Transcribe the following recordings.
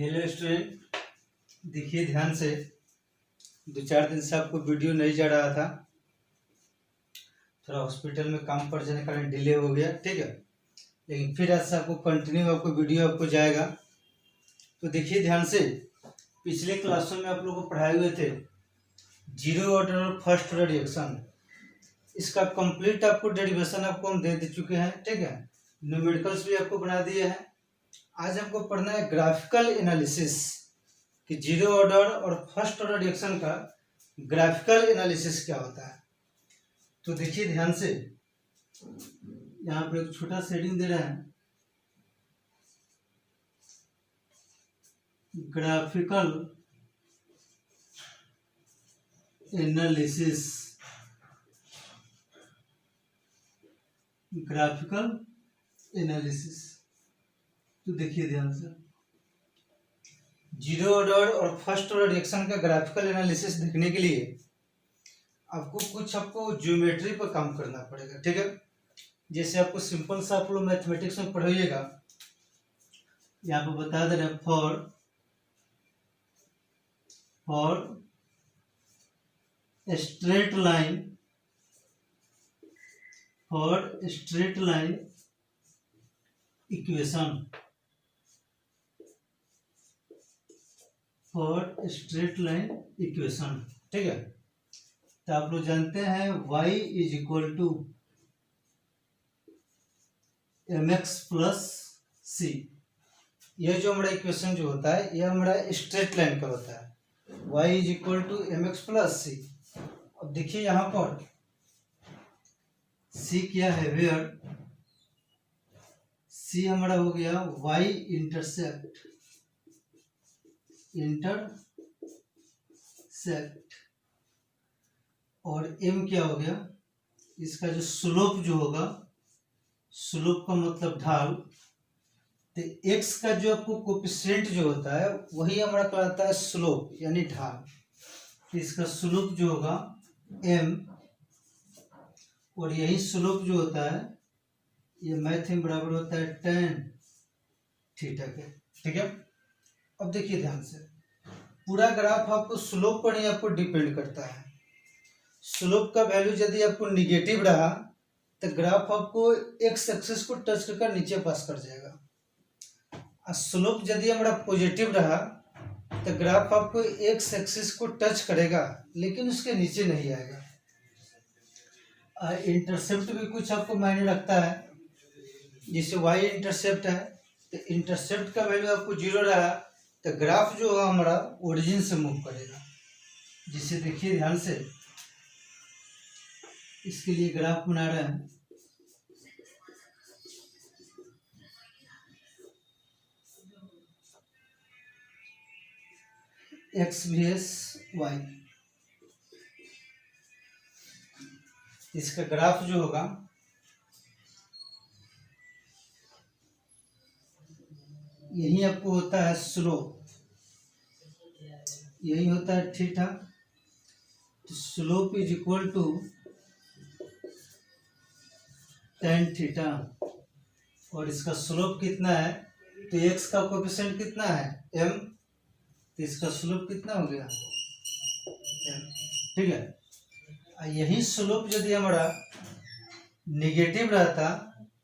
Hello student, देखिए ध्यान से। 2-4 दिन से आपको वीडियो नहीं जा रहा था, थोड़ा हॉस्पिटल में काम पड़ जाने के कारण डिले हो गया, ठीक है। लेकिन फिर आज से आपको कंटिन्यू आपको वीडियो आपको जाएगा। तो देखिए ध्यान से, पिछले क्लासों में आप लोगों को पढ़ाए हुए थे जीरो ऑर्डर और फर्स्ट ऑर्डर रिएक्शन। इसका कंप्लीट आपको डेरिवेशन आपको हम दे चुके हैं, ठीक है। न्यूमेरिकल्स भी आपको बना दिए हैं। आज आपको पढ़ना है ग्राफिकल एनालिसिस कि जीरो ऑर्डर और फर्स्ट ऑर्डर रिएक्शन का ग्राफिकल एनालिसिस क्या होता है। तो देखिए ध्यान से, यहाँ पर एक छोटा शेडिंग दे रहे हैं, ग्राफिकल एनालिसिस, ग्राफिकल एनालिसिस। तो देखिए ध्यान से, जीरो ऑर्डर और फर्स्ट ऑर्डर रिएक्शन का ग्राफिकल एनालिसिस देखने के लिए आपको ज्योमेट्री पर काम करना पड़ेगा, ठीक है। जैसे आपको सिंपल सा आप लोग मैथमेटिक्स में पढ़िएगा, यहाँ पर बता दे रहे हैं फॉर स्ट्रेट लाइन इक्वेशन, ठीक है। तो आप लोग जानते हैं y is equal to mx plus C. यह जो हमारा इक्वेशन जो होता है, यह हमारा स्ट्रेट लाइन का होता है। y is equal to mx plus C. अब देखिए यहाँ पर c क्या है, वेयर c हमारा हो गया y इंटरसेप्ट और m क्या हो गया, इसका जो स्लोप जो होगा, स्लोप का मतलब ढाल। तो x का जो आपको कोएफिशिएंट जो होता है वही हमारा कहलाता है स्लोप यानी ढाल। तो इसका स्लोप जो होगा m, और यही स्लोप जो होता है ये मैथ में बराबर होता है tan थीटा के, ठीक है। अब देखिए ध्यान से, पूरा ग्राफ आपको स्लोप पर ही आपको डिपेंड करता है। स्लोप का वैल्यू यदि आपको निगेटिव रहा तो ग्राफ आपको एक्स एक्सिस को टच कर नीचे पास कर जाएगा, और स्लोप यदि हमारा पॉजिटिव रहा तो ग्राफ आपको एक्स एक्सिस को टच करेगा लेकिन उसके नीचे नहीं आएगा। इंटरसेप्ट भी कुछ आपको मायने रखता है, जैसे वाई इंटरसेप्ट है, तो इंटरसेप्ट का वैल्यू आपको 0 रहा तो ग्राफ जो है हमारा ओरिजिन से मूव करेगा। जिसे देखिए ध्यान से, इसके लिए ग्राफ बना रहे हैं। एक्स vs वाई, इसका ग्राफ जो होगा यही आपको होता है स्लोप, यही होता है थीटा। तो slope is equal to tan theta, और इसका स्लोप कितना है, तो x का कोएफिशिएंट कितना है m, तो इसका स्लोप कितना हो गया m, ठीक है। यही स्लोप यदि हमारा निगेटिव रहता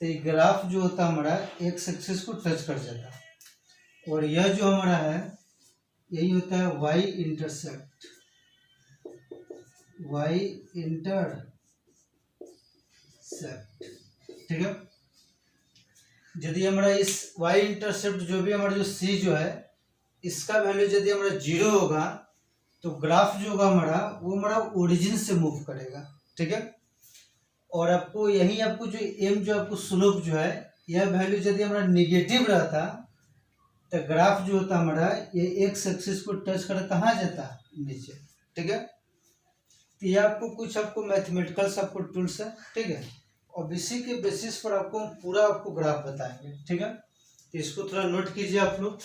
तो ये ग्राफ जो होता हमारा एक्स एक्सिस को टच कर जाता, और यह जो हमारा है यही होता है y इंटरसेप्ट, ठीक है। यदि हमारा इस y इंटरसेप्ट जो भी हमारा जो c जो है, इसका वैल्यू यदि हमारा 0 होगा तो ग्राफ जो होगा हमारा वो हमारा ओरिजिन से मूव करेगा, ठीक है। और आपको यही आपको जो m जो आपको स्लोप जो है, यह वैल्यू यदि हमारा निगेटिव रहता तो ग्राफ जो होता हमारा ये एक्स एक्सिस को टच कर कहाँ जाता, नीचे, ठीक है। तो ये आपको कुछ आपको मैथमेटिकल आपको टूल्स है, ठीक है। और इसी के बेसिस पर आपको पूरा आपको ग्राफ बताएंगे, ठीक है। तो इसको थोड़ा नोट कीजिए आप लोग।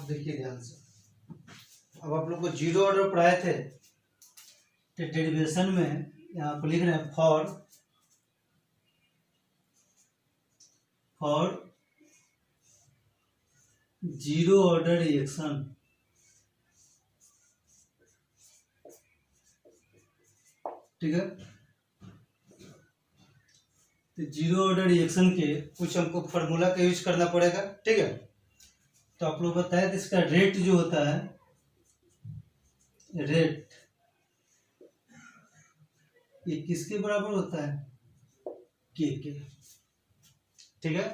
अब देखिए ध्यान से, अब आप लोग को जीरो ऑर्डर पढ़ाए थे तो डेरिवेशन में यहाँ पर लिख रहे हैं फॉर जीरो ऑर्डर रिएक्शन, ठीक है। तो जीरो ऑर्डर रिएक्शन के कुछ हमको फार्मूला का यूज करना पड़ेगा, ठीक है। तो आप लोग बताए तो इसका रेट जो होता है, रेट ये किसके बराबर होता है, के, ठीक है।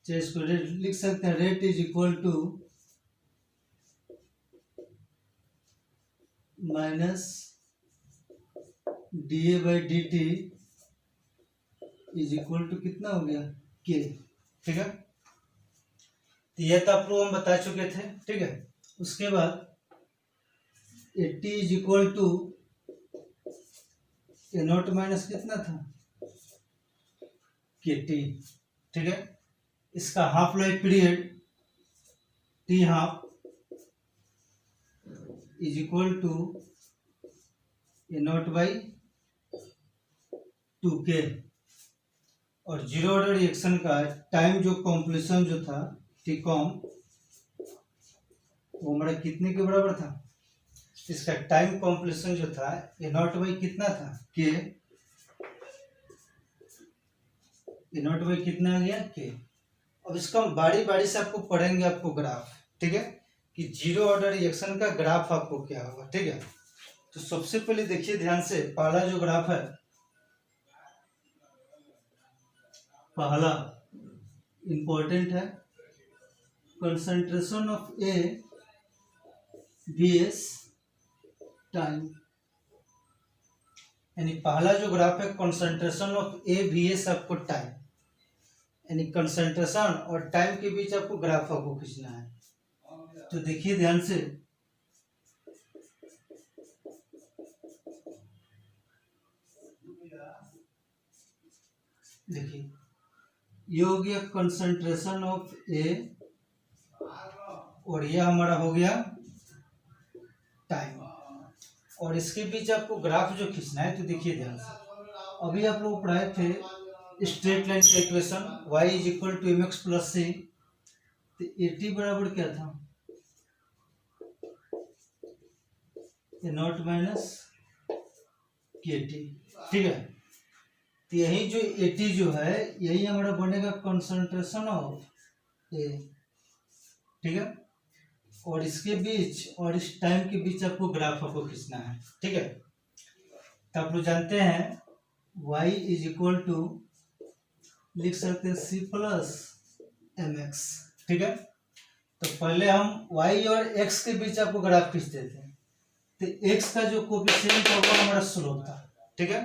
तो इसको रेट लिख सकते हैं, rate is equal to minus d A by d t is equal to कितना हो गया, के, ठीक है। तो यह तो आप लोग हम बता चुके थे, ठीक है। उसके बाद A t is equal to A naught minus कितना था, के टी, ठीक है। इसका half life period t half is equal to A naught by 2k, और जीरो ऑर्डर रिएक्शन का टाइम जो कॉम्प्लीशन जो था टी कॉम, वो हमारा कितने के बराबर था, इसका टाइम कॉम्प्लीशन जो था ए नॉट बाई कितना था, के, ए नॉट बाई कितना आ गया, के। अब इसका हम बारी बारी से आपको पढ़ेंगे, आपको ग्राफ, ठीक है, कि जीरो ऑर्डर रिएक्शन का ग्राफ आपको क्या होगा, ठीक है। तो सबसे पहले देखिए ध्यान से, पहला जो ग्राफ है, पहला इंपॉर्टेंट है, concentration of A vs time, यानी पहला जो ग्राफ है concentration of A vs आपको टाइम, यानी कंसंट्रेशन और टाइम के बीच आपको ग्राफ आपको खींचना है। तो देखिए ध्यान से, देखिए ये हो गया कंसंट्रेशन ऑफ ए, और यह हमारा हो गया टाइम, और इसके बीच आपको ग्राफ जो खींचना है। तो देखिए ध्यान से, अभी आप लोग पढ़ाए थे स्ट्रेट लाइन का equation y is equal to M x plus C, तो ए टी बराबर क्या था, ए नॉट माइनस के टी, ठीक है। तो यही जो ए टी जो है, यही हमारा बनेगा कंसंट्रेशन ऑफ ए, ठीक है। और इसके बीच और इस टाइम के बीच आपको ग्राफ आपको खींचना है, ठीक है। तो आप लोग जानते हैं y इज इक्वल टू लिख सकते हैं c प्लस एम एक्स, ठीक है। तो पहले हम y और x के बीच आपको ग्राफ खींचते थे, तो x का जो कोफिशिएंट होगा हमारा स्लोप था, ठीक है,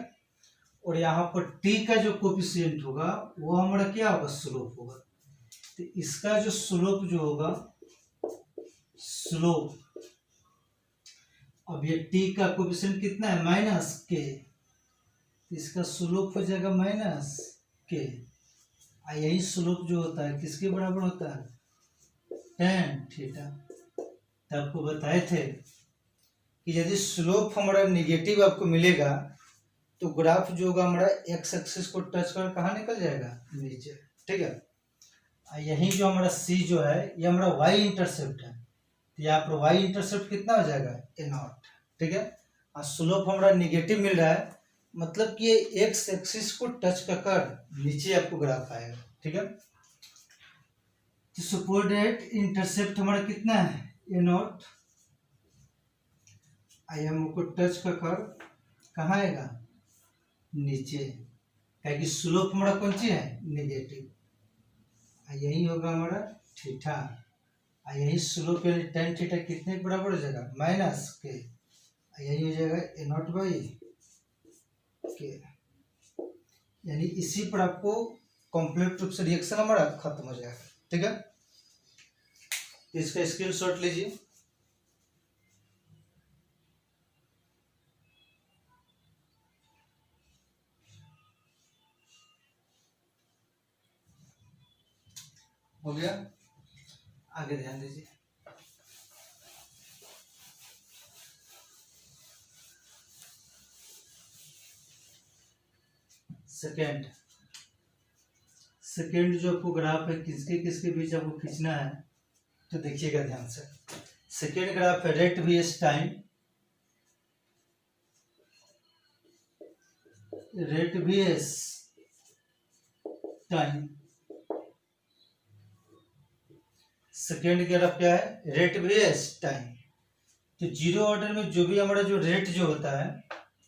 और यहाँ पर t का जो कोफिशिएंट होगा वो हमारा क्या होगा, स्लोप होगा। तो इसका जो स्लोप जो होगा, स्लोप, अब ये t का कोफिशिएंट कितना है, माइनस के, इसका स्लोप हो जाएगा माइनस के। यही स्लोप जो होता है किसके बराबर होता है, tan थीटा। तो आपको बताए थे कि यदि स्लोप हमारा निगेटिव आपको मिलेगा तो ग्राफ जो होगा हमारा एक्स एक्सिस को टच कर कहाँ निकल जाएगा, नीचे, ठीक है। यही जो हमारा c जो है ये हमारा y इंटरसेप्ट है, तो यहाँ पर y इंटरसेप्ट कितना हो जाएगा, ए नॉट, ठीक है। और स्लोप हमारा निगेटिव मिल रहा है, मतलब कि ये एक्स एक्सिस को टच कर नीचे आपको ग्राफ आएगा, ठीक है। तो सपोर्टेड इंटरसेप्ट हमारा कितना है, ए नॉट, आई एम को टच कर कहाँ आएगा, नीचे, क्योंकि स्लोप हमारा कौन सी है, नेगेटिव। यही होगा हमारा थीटा, यही स्लोप यानी tan थीटा कितने के बराबर हो जाएगा, माइनस के, यही हो जाएगा ए नॉट बाई के। यानी इसी पर आपको कंप्लीट रूप से रिएक्शन हमारा खत्म हो जाएगा, ठीक है। इसका स्क्रीनशॉट लीजिए। हो गया, आगे ध्यान दीजिए। सेकेंड सेकेंड जो आपको ग्राफ है किसके किसके बीच आपको खींचना है, तो देखिएगा ध्यान से। सेकेंड ग्राफ है rate vs time, rate vs time. Second graph क्या है, रेट वीएस टाइम। तो जीरो ऑर्डर में जो भी हमारा जो रेट जो होता है,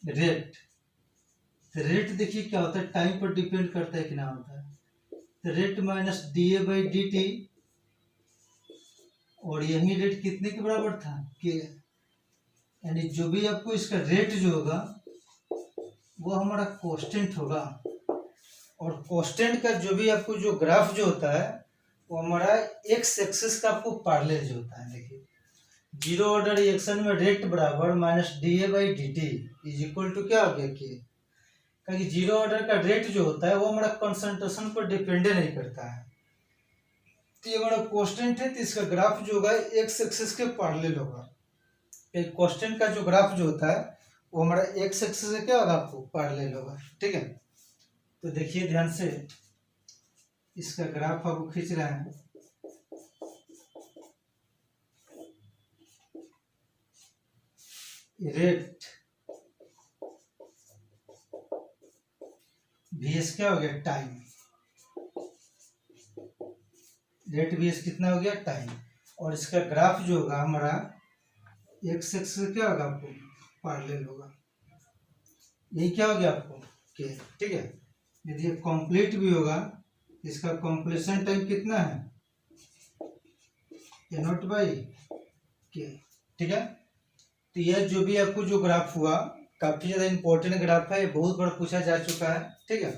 रेट रेट देखिए क्या होता है, टाइम पर डिपेंड करता है कि ना होता है। तो rate minus d A by d t, और यही रेट कितने के बराबर था, के। यानी जो भी आपको इसका रेट जो होगा वो हमारा कांस्टेंट होगा, और कांस्टेंट का जो भी आपको जो ग्राफ जो होता है वो हमारा एक्स एक्सिस का आपको पैरेलल जो होता है। देखिए जीरो ऑर्डर रिएक्शन में रेट बराबर minus d A by d t is equal to क्या हो गया, के। क्योंकि जीरो ऑर्डर का रेट जो होता है वो हमारा कंसंट्रेशन पर डिपेंड नहीं करता है। तो ये हमारा कांस्टेंट है, तो इसका ग्राफ जो होगा एक्स एक्सिस के पैरेलल होगा। कांस्टेंट का जो ग्राफ जो होता है वो हमारा एक्स एक्सिस से क्या होगा, आपको पैरेलल होगा। ठीक है, तो देखिए ध्यान से, इसका ग्राफ आपको खींच रहा है। रेट वीएस क्या हो गया, टाइम। रेट वीएस कितना हो गया, टाइम। और इसका ग्राफ जो होगा हमारा एक्स एक्सिस क्या होगा, आपको पैरेलल होगा। यही क्या हो गया आपको, के। ठीक है, यदि कंप्लीट भी होगा, इसका कंप्लीशन टाइम कितना है, ए नॉट बाई के। ठीक है, तो यह जो भी आपको जो ग्राफ हुआ काफी ज्यादा इंपॉर्टेंट ग्राफ है, बहुत बार पूछा जा चुका है। ठीक है,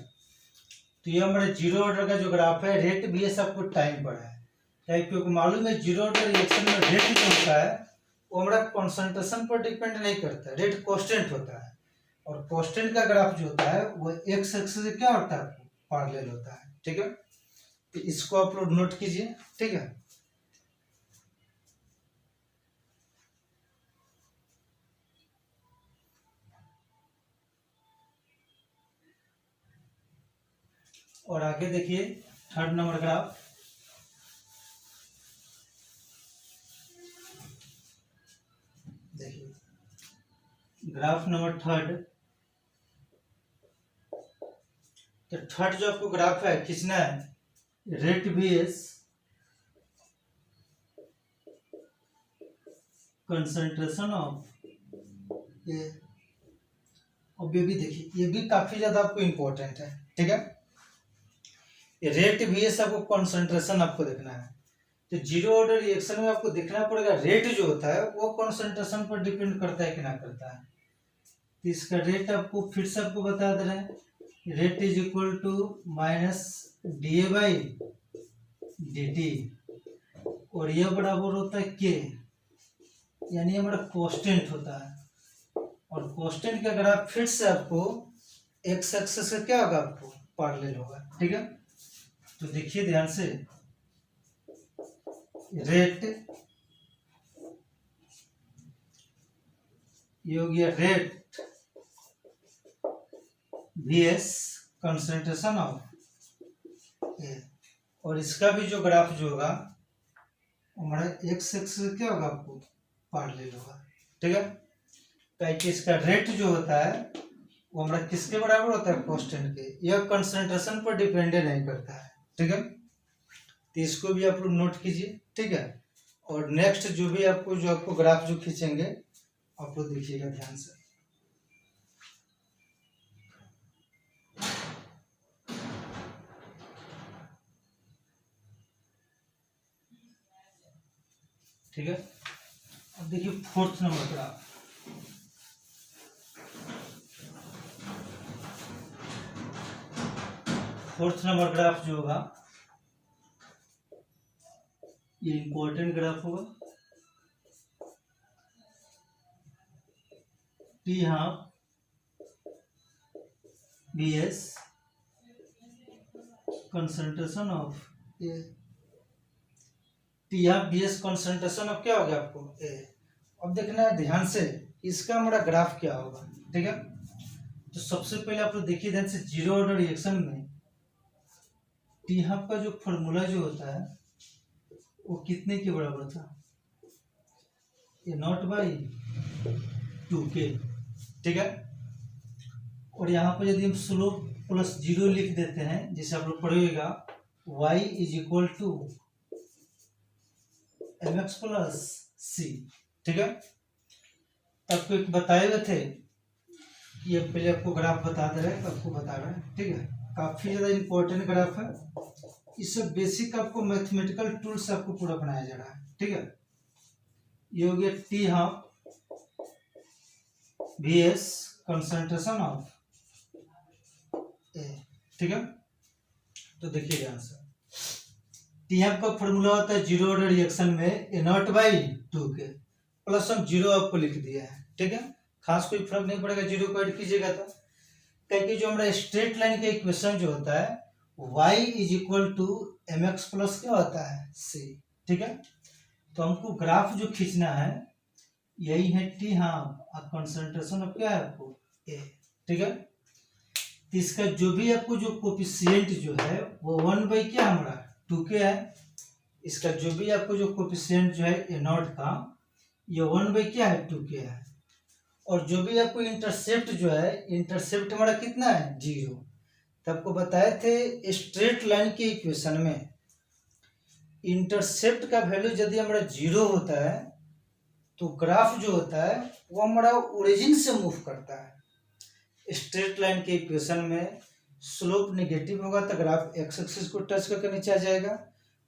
तो ये हमारे जीरो ऑर्डर का जो ग्राफ है, रेट भी है, सबको टाइम पर है। क्योंकि मालूम है जीरो ऑर्डर रिएक्शन में रेट जो होता है वो हमारा कॉन्सेंट्रेशन पर डिपेंड नहीं करता है, रेट कांस्टेंट होता है। और कांस्टेंट का ग्राफ जो होता है वो एक्स एक्सिस से क्या होता है, पैरेलल होता है। ठीक है, तो इसको आप लोग नोट कीजिए। ठीक है, और आगे देखिए थर्ड नंबर ग्राफ। देखिए ग्राफ नंबर थर्ड। तो थर्ड जो आपको ग्राफ है खींचना है, रेट वीएस कंसंट्रेशन ऑफ, ये अब ये भी देखिए, ये भी काफी ज्यादा आपको इंपॉर्टेंट है। ठीक है, रेट वीएस आपको कंसंट्रेशन आपको देखना है। तो जीरो ऑर्डर रिएक्शन में आपको देखना पड़ेगा रेट जो होता है वो कंसंट्रेशन पर डिपेंड करता है कि ना करता है। तो इसका रेट आपको फिर से आपको बता दे रहे हैं, rate is equal to minus d A by d t, और यह बराबर होता है के, यानी हमारा कांस्टेंट होता है। और कांस्टेंट का ग्राफ फिर से आपको एक्स एक्सिस से क्या होगा, आपको पैरेलल होगा। ठीक है, तो देखिए ध्यान से, रेट ये हो गया रेट वीएस कंसंट्रेशन ऑफ ए, और इसका भी जो ग्राफ जो होगा हमारा एक्स एक्सिस क्या होगा, आपको पैरेलल होगा। ठीक है, ताकि इसका रेट जो होता है वो हमारा किसके बराबर होता है, कांस्टेंट के। यह कंसंट्रेशन पर डिपेंड नहीं करता है। ठीक है, तो इसको भी आप लोग नोट कीजिए। ठीक है, और नेक्स्ट जो भी आपको ग्राफ जो खींचेंगे आप लोग देखिएगा ध्यान से। ठीक है, अब देखिए fourth number graph. Fourth number graph जो होगा ये इंपॉर्टेंट ग्राफ होगा। T half vs concentration of A, t half vs concentration of क्या हो गया, आपको ए। अब देखना है ध्यान से, इसका हमारा ग्राफ क्या होगा। ठीक है, तो सबसे पहले आप लोग देखिए ध्यान से, जीरो ऑर्डर रिएक्शन में टी हाफ का जो फॉर्मूला जो होता है वो कितने के बराबर था, ए नॉट बाई 2k, ठीक है। और यहाँ पर यदि हम स्लोप प्लस जीरो लिख देते हैं, जैसे आप लोग पढ़िएगा y is equal to M x plus C, ठीक है। आपको एक बताए हुए थे कि अब पहले आपको ग्राफ बता दे रहे हैं, आपको बता रहे हैं, ठीक है। काफी ज्यादा इंपॉर्टेंट ग्राफ है, इससे बेसिक आपको मैथमेटिकल टूल्स आपको पूरा बनाया जा रहा है, ठीक है। ये हो गया T half V S concentration of A, ठीक है। तो देखिए ध्यान से, टी हाफ का फॉर्मूला होता है जीरो ऑर्डर रिएक्शन में ए नॉट बाई 2k, प्लस हम जीरो आपको लिख दिया है, ठीक है। खास कोई फर्क नहीं पड़ेगा, जीरो को ऐड कीजिएगा तो, क्योंकि जो हमारा स्ट्रेट लाइन का इक्वेशन जो होता है y is equal to M x plus क्या होता है c, ठीक है। तो हमको ग्राफ जो खींचना है यही है टी हाफ और कंसंट्रेशन ऑफ क्या है आपको a, ठीक है। तो इसका जो भी आपको जो कोफिशिएंट जो है वो 1 बाई क्या हमारा 2k है। इसका जो भी आपको जो कोफिशिएंट जो है ए नॉट का ये 1 बाई क्या है 2k है। और जो भी आपको इंटरसेप्ट जो है, इंटरसेप्ट हमारा कितना है 0। तो आपको बताए थे स्ट्रेट लाइन के इक्वेशन में इंटरसेप्ट का वैल्यू यदि हमारा 0 होता है तो ग्राफ जो होता है वो हमारा ओरिजिन से मूव करता है। स्ट्रेट लाइन के इक्वेशन में स्लोप नेगेटिव होगा तो ग्राफ एक्स एक्सिस को टच करके नीचे आ जाएगा,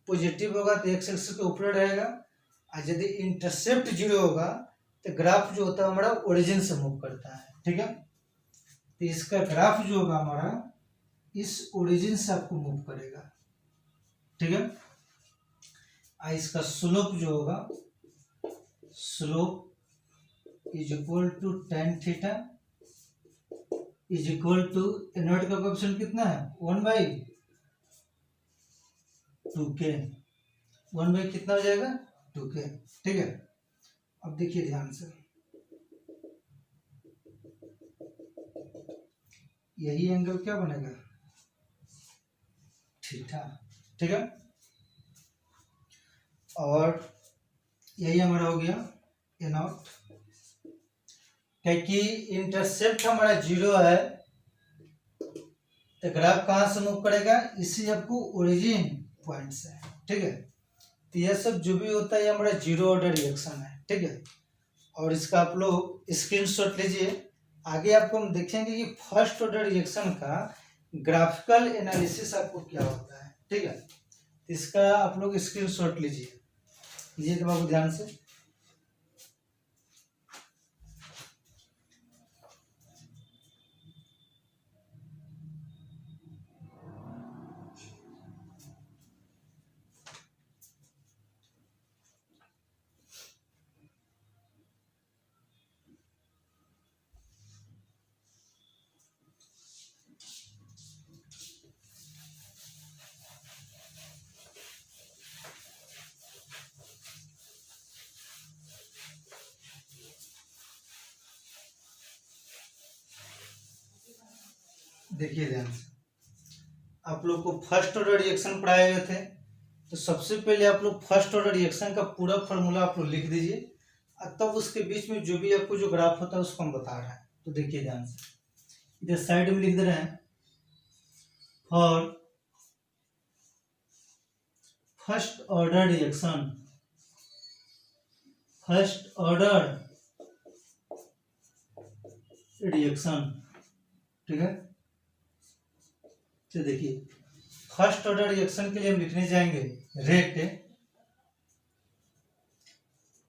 पॉजिटिव होगा तो एक्स एक्सिस के ऊपर रहेगा, और यदि इंटरसेप्ट 0 होगा तो ग्राफ जो होता है हमारा ओरिजिन से मूव करता है, ठीक है। तो इसका ग्राफ जो होगा हमारा इस ओरिजिन से आपको मूव करेगा, ठीक है। और इसका स्लोप जो होगा, slope is equal to tan theta is equal to A naught का कोएफिशिएंट कितना है 1 बाई 2k, 1 बाई कितना हो जाएगा 2k, ठीक है। अब देखिए ध्यान से, यही एंगल क्या बनेगा थीटा, ठीक है। और यही हमारा हो गया ए नॉट, क्योंकि इंटरसेप्ट हमारा 0 है तो ग्राफ कहाँ से मूव करेगा, इसी आपको ओरिजिन पॉइंट से, ठीक है। तो यह सब जो भी होता है हमारा जीरो ऑर्डर रिएक्शन है, ठीक है। और इसका आप लोग स्क्रीनशॉट लीजिए, आगे आपको हम देखेंगे कि फर्स्ट ऑर्डर रिएक्शन का ग्राफिकल एनालिसिस आपको क्या होता है, ठीक है। इसका आप लोग स्क्रीनशॉट लीजिए, लीजिए बाबू ध्यान से। देखिए ध्यान से, आप लोग को फर्स्ट ऑर्डर रिएक्शन पढ़ाए गए थे, तो सबसे पहले आप लोग फर्स्ट ऑर्डर रिएक्शन का पूरा फॉर्मूला आप लोग लिख दीजिए, और तब उसके बीच में जो भी आपको जो ग्राफ होता है उसको हम बता रहे हैं। तो देखिए ध्यान से, इधर साइड में लिख दे रहे हैं for first order reaction, first order reaction, ठीक है। तो देखिए फर्स्ट ऑर्डर रिएक्शन के लिए हम लिखने जाएंगे rate,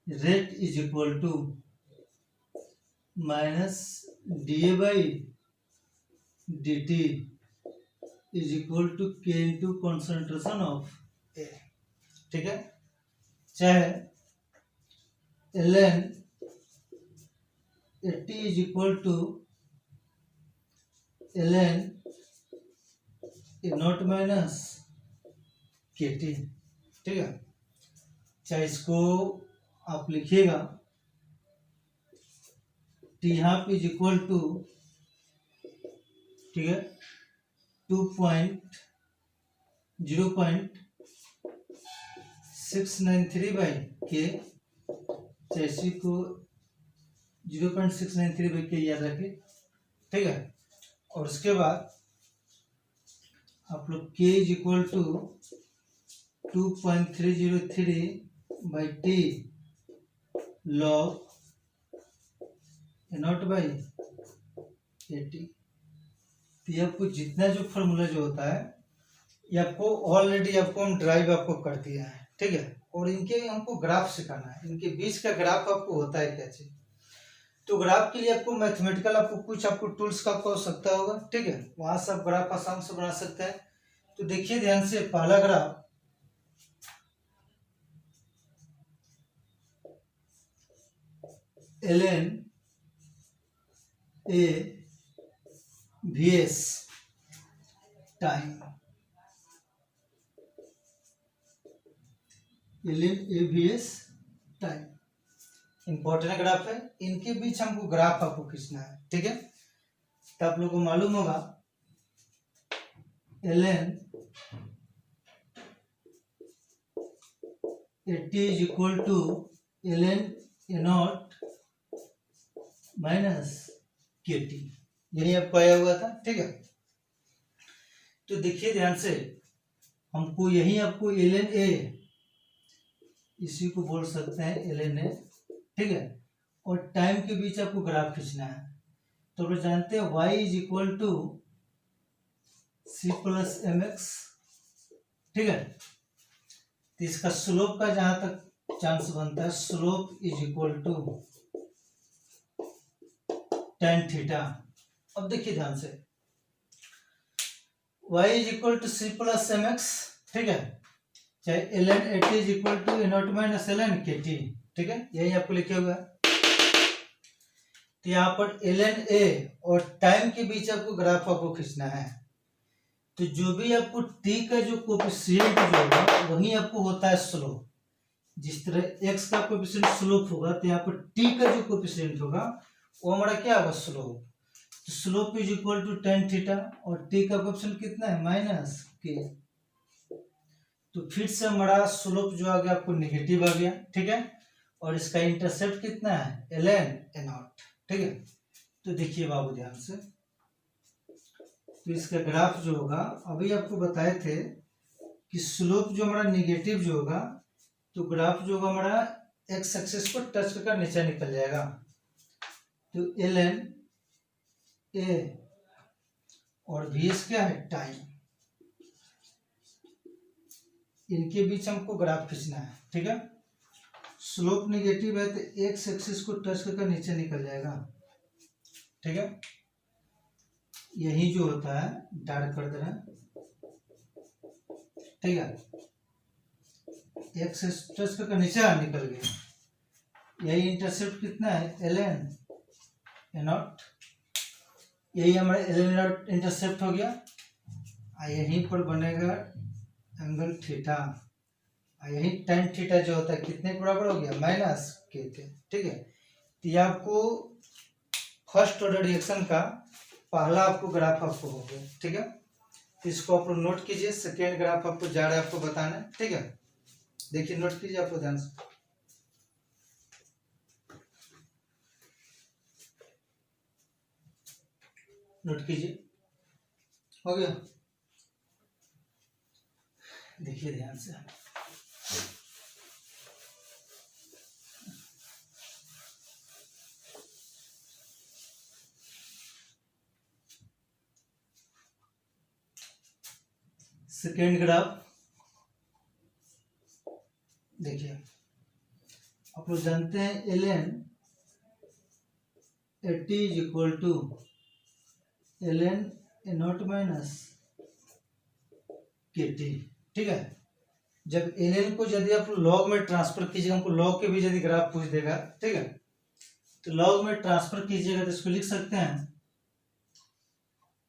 rate is equal to minus d by d t is equal to k into concentration of A, ठीक है। चाहे l n A t is equal to l n A naught minus के T, ठीक है। चाहे इसको आप लिखिएगा t half is equal to ठीक है, 0.693 बाई के, इसी को 0.693 बाई के याद रखें, ठीक है। और उसके बाद आप लोग k is equal to 2.303 by t log naught by 80। तो ये आपको जितना जो फॉर्मूला जो होता है ये आपको ऑलरेडी आपको हम ड्राइव आपको कर दिया है, ठीक है। और इनके हमको ग्राफ सिखाना है, इनके बीच का ग्राफ आपको होता है क्या चीज। तो ग्राफ के लिए आपको मैथमेटिकल आपको कुछ आपको टूल्स का आपको आवश्यकता होगा, ठीक है। वहां से आप ग्राफ आसान से बना सकते हैं। तो देखिए ध्यान से, पहला graph ln a vs time, ln a vs time important graph है। इनके बीच हमको ग्राफ आपको खींचना है, ठीक है। तो आप लोगों को मालूम होगा ln at is equal to ln a naught minus के टी, यही आपको आया हुआ था, ठीक है। तो देखिए ध्यान से, हमको यही आपको ln a, इसी को बोल सकते हैं ln a, ठीक है। और टाइम के बीच आपको ग्राफ खींचना है। तो आप जानते हैं y is equal to c plus m x, ठीक है। तो इसका स्लोप का जहां तक चांस बनता है, slope is equal to tan theta. अब देखिए ध्यान से, y is equal to c plus m x, ठीक है, चाहे ln at is equal to A naught minus ln k T, ठीक है, यही आपको लिखे हुआ है। तो यहाँ पर ln a और टाइम के बीच आपको ग्राफ आपको खींचना है। तो जो भी आपको t का जो कोएफिशिएंट जो होगा वही आपको होता है स्लोप। जिस तरह x का कोएफिशिएंट स्लोप होगा, तो यहाँ पर t का जो कोएफिशिएंट होगा वो हमारा क्या होगा, स्लोप। तो slope is equal to tan theta, और t का कोएफिशिएंट कितना है, माइनस के। तो फिर से हमारा स्लोप जो आ गया आपको नेगेटिव आ गया, ठीक है। और इसका इंटरसेप्ट कितना है, ln a नॉट, ठीक है। तो देखिए बाबू ध्यान से, तो इसका ग्राफ जो होगा, अभी आपको बताए थे कि स्लोप जो हमारा नेगेटिव जो होगा, तो ग्राफ जो होगा हमारा एक्स एक्सिस को टच करके नीचे निकल जाएगा। तो ln a और vs क्या है, टाइम, इनके बीच हमको ग्राफ खींचना है, ठीक है। स्लोप नेगेटिव है तो एक्स एक्सिस को टच करके नीचे निकल जाएगा, ठीक है। यही जो होता है डार्क कर दे रहे हैं, ठीक है। एक्स टच करके नीचे निकल गया। यही इंटरसेप्ट कितना है, ln a नॉट, यही हमारा ln a नॉट इंटरसेप्ट हो गया। यहीं पर बनेगा एंगल थीटा, यही tan थीटा जो होता है कितने के बराबर हो गया, माइनस के थे, ठीक है। तो ये आपको फर्स्ट ऑर्डर रिएक्शन का पहला आपको ग्राफ आपको हो गया, ठीक है। तो इसको आप नोट कीजिए, सेकेंड ग्राफ आपको जा रहा है आपको बताना, ठीक है। देखिए नोट कीजिए आपको ध्यान से, नोट कीजिए, हो गया। देखिए ध्यान से, सेकेंड ग्राफ देखिए, आप लोग जानते हैं ln at is equal to ln a naught minus के टी, ठीक है। जब ln को यदि आप लॉग में ट्रांसफर कीजिएगा, हमको लॉग के भी यदि ग्राफ पूछ देगा, ठीक है, तो लॉग में ट्रांसफर कीजिएगा तो इसको लिख सकते हैं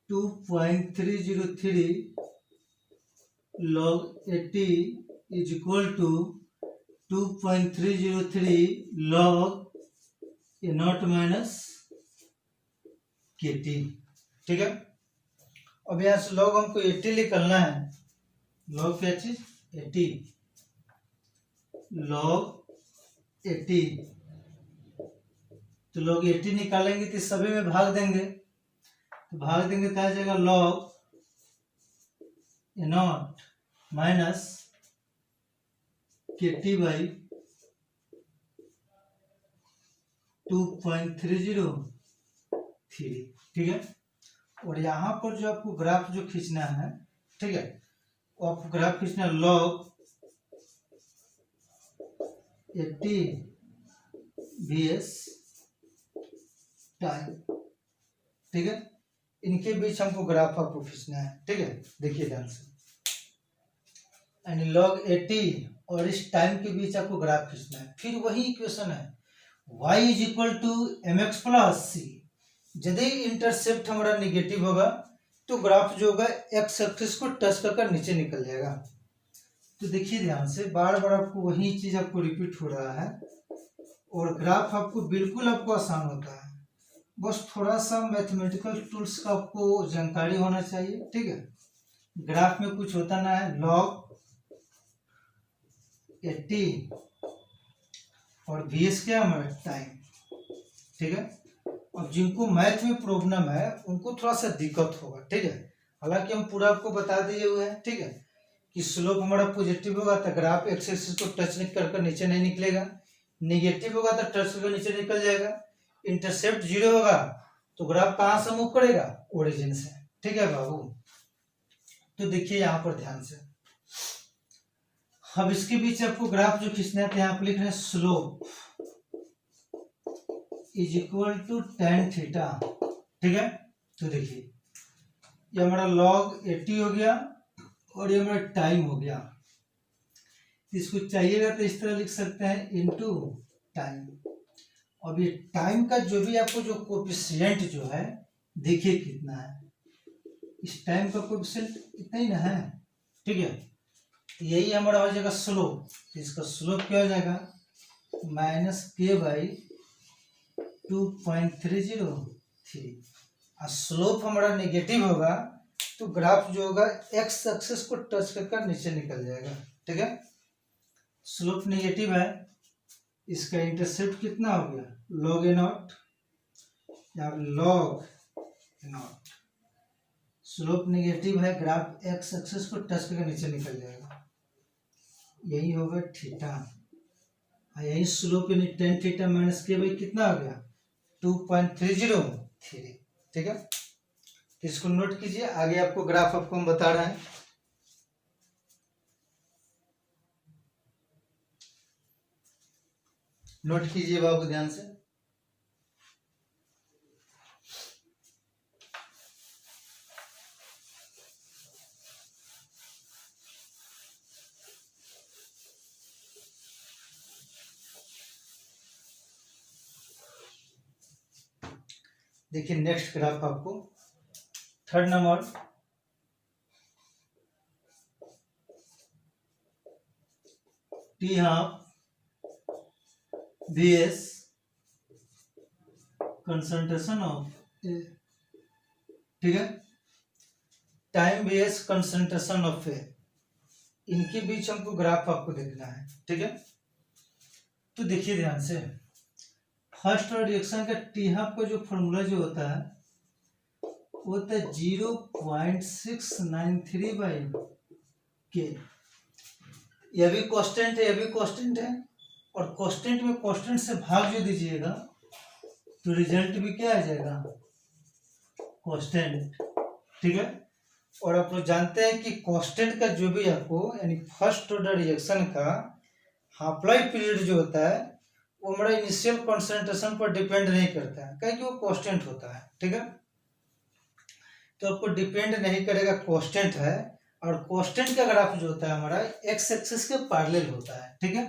2.303 log 80 is equal to 2.303 log a naught minus के टी, ठीक है। अब यहाँ से लॉग हमको 80 निकलना है। लॉग क्या चीज? 80। लॉग 80, तो लॉग 80 निकालेंगे तो सभी में भाग देंगे, तो भाग देंगे तो आ जाएगा log A0 minus KT by 2.303। ठीक है। और यहाँ पर जो आपको ग्राफ जो खींचना है, ठीक है, वो आपको ग्राफ खींचना लॉग 80 VS टाइम। ठीक है, इनके बीच हमको ग्राफ आपको खींचना है। ठीक है, देखिए ध्यान से, यानी लॉग 80 और इस टाइम के बीच आपको ग्राफ खींचना है। फिर वही इक्वेशन है y is equal to mx plus C. यदि इंटरसेप्ट हमारा निगेटिव होगा तो ग्राफ जो होगा एक्स एक्सिस को टच कर नीचे निकल जाएगा। तो देखिए ध्यान से, बार बार आपको वही चीज आपको रिपीट हो रहा है, और ग्राफ आपको बिल्कुल आपको आसान होता है, बस थोड़ा सा मैथमेटिकल टूल्स का आपको जानकारी होना चाहिए। ठीक है, ग्राफ में कुछ होता ना है, लॉग 80 और VS क्या हमारा टाइम। ठीक है, अब जिनको मैथ में प्रॉब्लम है उनको थोड़ा सा दिक्कत होगा। ठीक है, हालांकि हम पूरा आपको बता दिए हुए हैं। ठीक है, कि स्लोप हमारा पॉजिटिव होगा तो ग्राफ एक्स एक्सिस को टच कर नीचे नहीं निकलेगा, निगेटिव होगा तो टच करके नीचे निकल जाएगा, इंटरसेप्ट 0 होगा तो ग्राफ कहाँ से मूव करेगा? ओरिजिन से। ठीक है बाबू, तो देखिए यहाँ पर ध्यान से, अब इसके बीच आपको ग्राफ जो खींचना है तो यहाँ पर लिख रहे हैं slope is equal to tan theta. ठीक है, तो देखिए ये हमारा log 80 हो गया और ये हमारा टाइम हो गया। इसको चाहिएगा तो इस तरह लिख सकते हैं इनटू टाइम। अब ये टाइम का जो भी आपको जो कोएफिशिएंट जो है, देखिए कितना है, इस टाइम का कोएफिशिएंट इतना ही ना है। ठीक है, यही हमारा हो जाएगा स्लोप। इसका स्लोप क्या हो जाएगा? -k by 2.303। और स्लोप हमारा नेगेटिव होगा तो ग्राफ जो होगा एक्स एक्सिस को टच कर नीचे निकल जाएगा। ठीक है, स्लोप नेगेटिव है, इसका इंटरसेप्ट कितना हो गया? log A0 या log A0। स्लोप नेगेटिव है, ग्राफ एक्स एक्सिस को टच करके नीचे निकल जाएगा, यही होगा थीटा। यही स्लोप यानी tan थीटा माइनस के बाई कितना हो गया? 2.303। ठीक है, इसको नोट कीजिए, आगे आपको ग्राफ आपको हम बता रहे हैं। नोट कीजिए बाबू ध्यान से। देखिए नेक्स्ट ग्राफ आपको third number, T½ VS concentration of, ठीक है, टाइम VS कंसंट्रेशन ऑफ ए, इनके बीच हमको ग्राफ आपको देखना है। ठीक है, तो देखिए ध्यान से, फर्स्ट रिएक्शन का T½ का जो फॉर्मूला जो होता है वो होता है 0.693 बाई के। यह भी कांस्टेंट है, यह भी कांस्टेंट है, और कांस्टेंट में कांस्टेंट से भाग जो दीजिएगा तो रिजल्ट भी क्या आ जाएगा? कांस्टेंट। ठीक है, और आप लोग जानते हैं कि कांस्टेंट का जो भी आपको यानी फर्स्ट ऑर्डर रिएक्शन का हाफ लाइफ पीरियड जो होता है वो हमारा इनिशियल कॉन्सेंट्रेशन पर डिपेंड नहीं करता है, क्योंकि वो कांस्टेंट होता है। ठीक है, तो आपको डिपेंड नहीं करेगा, कांस्टेंट है, और कांस्टेंट का ग्राफ जो होता है हमारा एक्स एक्सिस के पैरेलल होता है। ठीक है,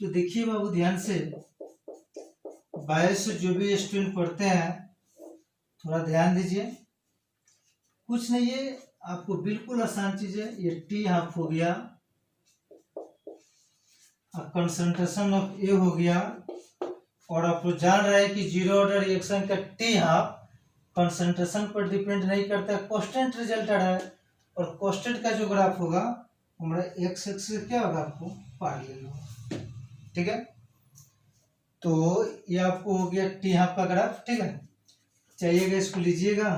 तो देखिए बाबू ध्यान से, बायो से जो भी स्टूडेंट पढ़ते हैं थोड़ा ध्यान दीजिए, कुछ नहीं है, आपको बिल्कुल आसान चीज है। ये T½ हो गया, कंसंट्रेशन ऑफ ए हो गया, और आप लोग जान रहे हैं कि जीरो ऑर्डर रिएक्शन का T½ कंसंट्रेशन पर डिपेंड नहीं करता है, कांस्टेंट रिजल्ट आ रहा है, और कांस्टेंट का जो ग्राफ होगा हमारा एक्स एक्स क्या होगा, आपको पैरेलल होगा। ठीक है, तो ये आपको हो गया टी हाफ का ग्राफ। ठीक है, चाहिएगा इसको लीजिएगा,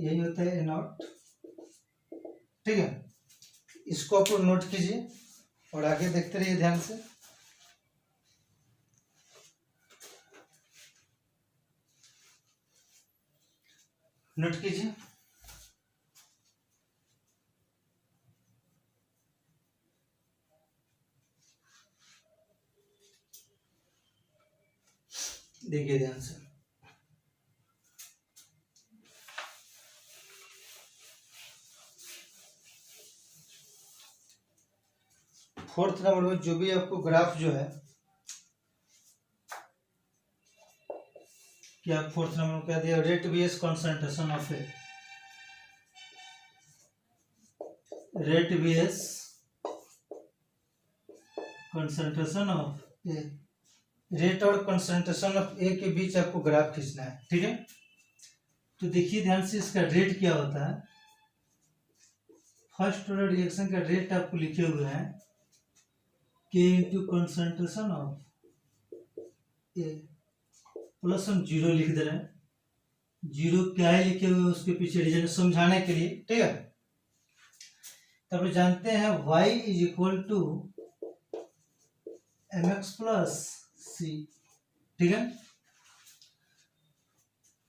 यही होता है ए नॉट। ठीक है, इसको आप नोट कीजिए और आगे देखते रहिए ध्यान से। नोट कीजिए, देखिए ध्यान से। फोर्थ नंबर में जो भी आपको ग्राफ जो है, क्या फोर्थ नंबर में क्या दिया, rate VS concentration of a, rate VS concentration of a, rate और कंसंट्रेशन ऑफ ए के बीच आपको ग्राफ खींचना है। ठीक है, तो देखिए ध्यान से, इसका रेट क्या होता है, फर्स्ट ऑर्डर रिएक्शन का रेट आपको लिखे हुए हैं के into concentration of A, plus हम जीरो लिख दे रहे हैं, जीरो क्या है लिखे हुए उसके पीछे रीजन समझाने के लिए। ठीक है, तब जानते हैं y is equal to M x plus C. ठीक है,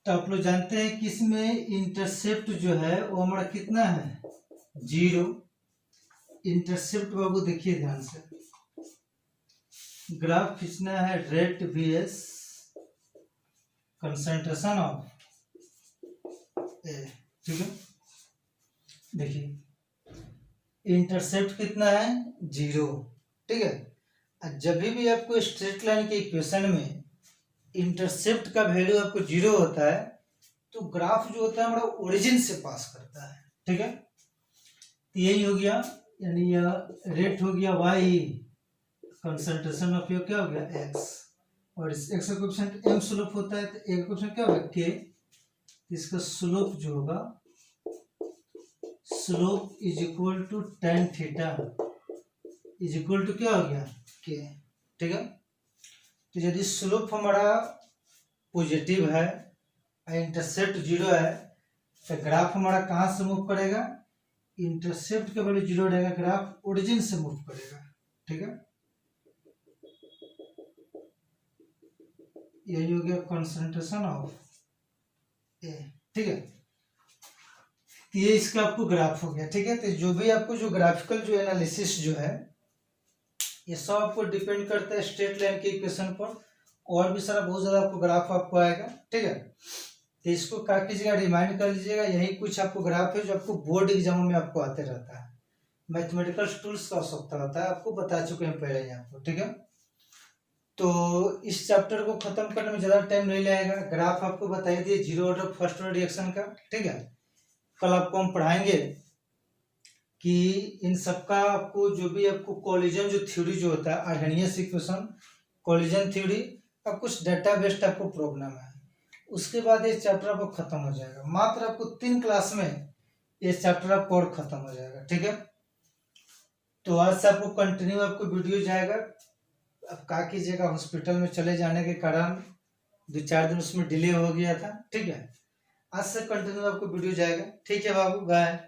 तो आप लोग जानते हैं कि इसमें इंटरसेप्ट जो है वो हमारा कितना है, जीरो। इंटरसेप्ट बाबू देखिए ध्यान से, ग्राफ खींचना है rate VS concentration of A. ठीक है, देखिए इंटरसेप्ट कितना है, जीरो। ठीक है, जब भी आपको स्ट्रेट लाइन के इक्वेशन में इंटरसेप्ट का वैल्यू आपको जीरो होता है तो ग्राफ जो होता है हमारा ओरिजिन से पास करता है। ठीक है, तो यही हो गया, यानी यह रेट हो गया वाई, कंसंट्रेशन ऑफ ये क्या हो गया एक्स, और इस एक्स का कोएफिशिएंट एम स्लोप होता है, तो ए का कोएफिशिएंट क्या होगा के, इसका स्लोप जो होगा, slope is equal to tan theta is equal to क्या हो गया के। ठीक है, तो यदि स्लोप हमारा पॉजिटिव है और इंटरसेप्ट जीरो है तो ग्राफ हमारा कहाँ से मूव करेगा, इंटरसेप्ट का वैल्यू जीरो रहेगा, ग्राफ ओरिजिन से मूव करेगा। ठीक है, यही हो गया कंसंट्रेशन ऑफ ए। ठीक है, तो ये इसका आपको ग्राफ हो गया। ठीक है, तो जो भी आपको जो ग्राफिकल जो एनालिसिस जो है ये सब आपको डिपेंड करता है स्ट्रेट लाइन के इक्वेशन पर, और भी सारा बहुत ज्यादा आपको ग्राफ आपको आएगा। ठीक है, तो इसको क्या कीजिएगा, रिमाइंड कर लीजिएगा, यही कुछ आपको ग्राफ है जो आपको बोर्ड एग्जाम में आपको आते रहता है, मैथमेटिकल टूल्स का आवश्यकता होता है, आपको बता चुके हैं पहले यहाँ पर। ठीक है, तो इस चैप्टर को खत्म करने में ज्यादा टाइम नहीं लगेगा, ग्राफ आपको बताइए दिए zero order first order reaction का। ठीक है, कल आपको हम पढ़ाएंगे कि इन सबका आपको जो भी आपको कोलिजन जो थ्योरी जो होता है, अर्हेनियस इक्वेशन, कोलिजन थ्योरी का कुछ डाटा बेस्ड आपको प्रॉब्लम है, उसके बाद ये चैप्टर आपको खत्म हो जाएगा। मात्र आपको 3 क्लास में ये चैप्टर आपको और खत्म हो जाएगा। ठीक है, तो आज से आपको कंटिन्यू आपको वीडियो जाएगा। अब क्या कीजिएगा, हॉस्पिटल में चले जाने के कारण 2-4 दिन उसमें डिले हो गया था। ठीक है, आज से कंटिन्यू आपको वीडियो जाएगा। ठीक है बाबू, बाय।